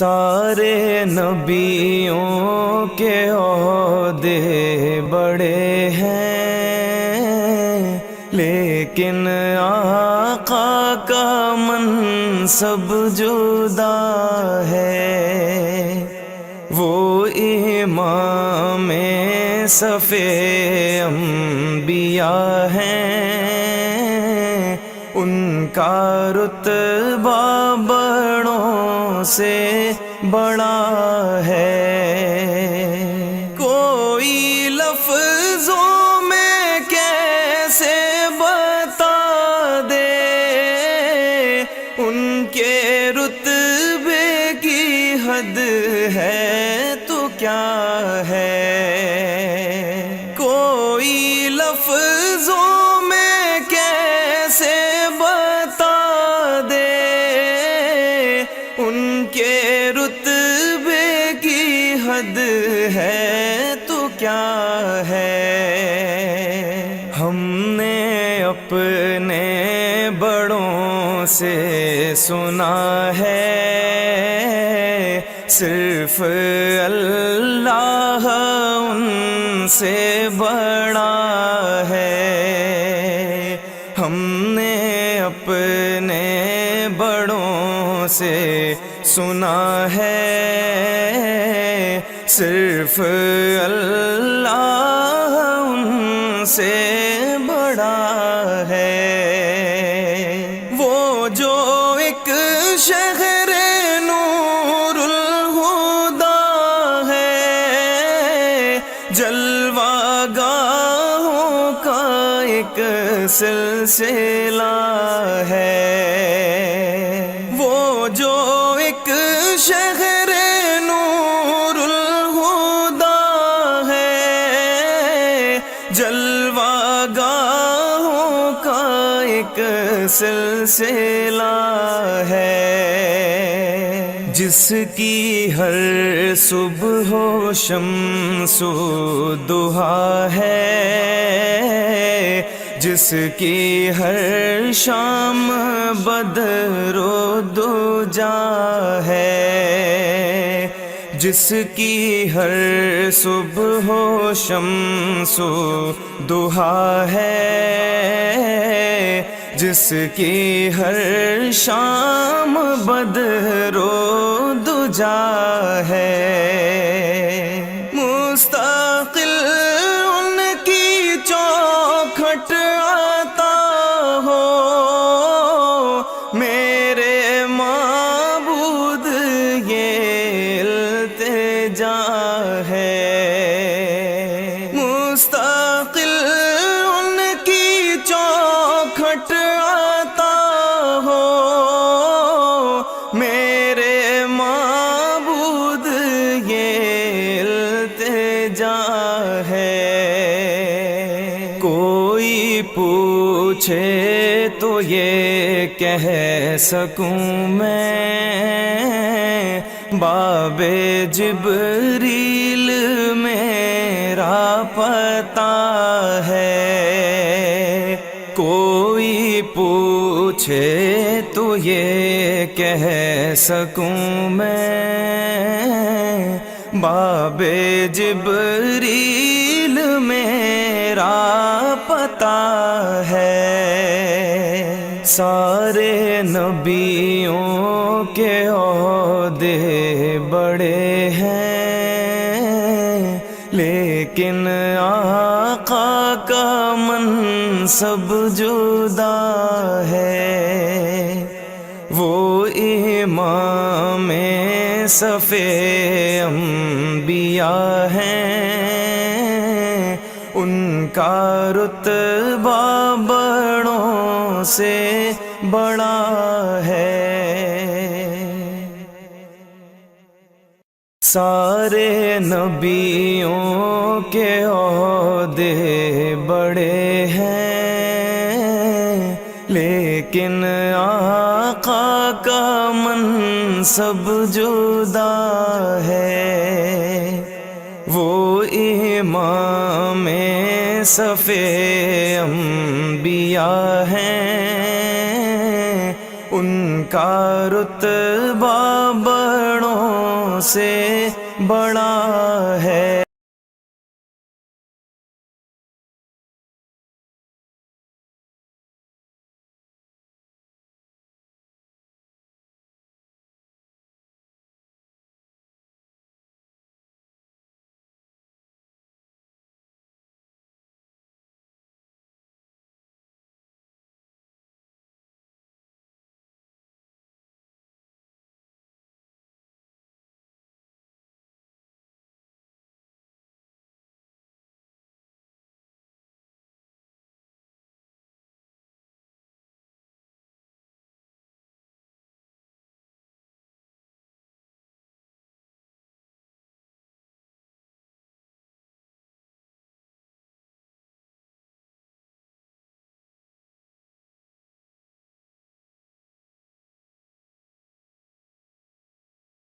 سارے نبیوں کے عہدے بڑے ہیں، لیکن آقا کا منصب جدا ہے۔ وہ امام صف انبیاء ہیں، ان کا رتبہ بڑوں سے بڑا ہے۔ کوئی لفظوں میں کیسے بتا دے ان کے رتبے کی حد ہے تو کیا ہے۔ کوئی لفظوں میں کیسے بتا دے ان کے رتبے کی حد ہے تو کیا ہے۔ ہم نے اپنے بڑوں سے سنا ہے، صرف اللہ ان سے بڑا ہے۔ ہم نے اپنے بڑوں سے سنا ہے، صرف اللہ ان سے بڑا ہے۔ وہ جو ایک شہر نور الہدا ہے، جلوہ گاہوں کا ایک سلسلہ ہے۔ وہ جو ایک شہر نور الہدا ہے، جلوہ گاہوں کا ایک سلسلہ ہے۔ جس کی ہر صبح و شمس و ضحیٰ ہے، جس کی ہر شام بدر و دجا ہے، جس کی ہر صبح و شمس و ضحیٰ ہے، جس کی ہر شام بدر و دجا ہے۔ مستقل ان کی چوکھٹ آتا ہو، میرے معبود یہ التجا ہے۔ مستقل ان کی چوکھٹ آتا ہو، میرے معبود یہ التجا ہے۔ کوئی پوچھے تو یہ کہہ سکوں میں، باب جبریل میرا پتہ ہے۔ کوئی پوچھے تو یہ کہہ سکوں میں، باب جبریل میرا پتہ ہے۔ سارے نبیوں کے عہدے بڑے ہیں، لیکن آقا کا منصب جدا ہے۔ وہ امام صف انبیاء ہیں، ان کا رتبہ بڑوں سے بڑا ہے۔ سارے نبیوں کے عہدے بڑے ہیں، لیکن آقا کا منصب جدا ہے۔ وہ امام صف انبیاء ہیں، ان کا رتبہ بڑوں سے بڑا ہے،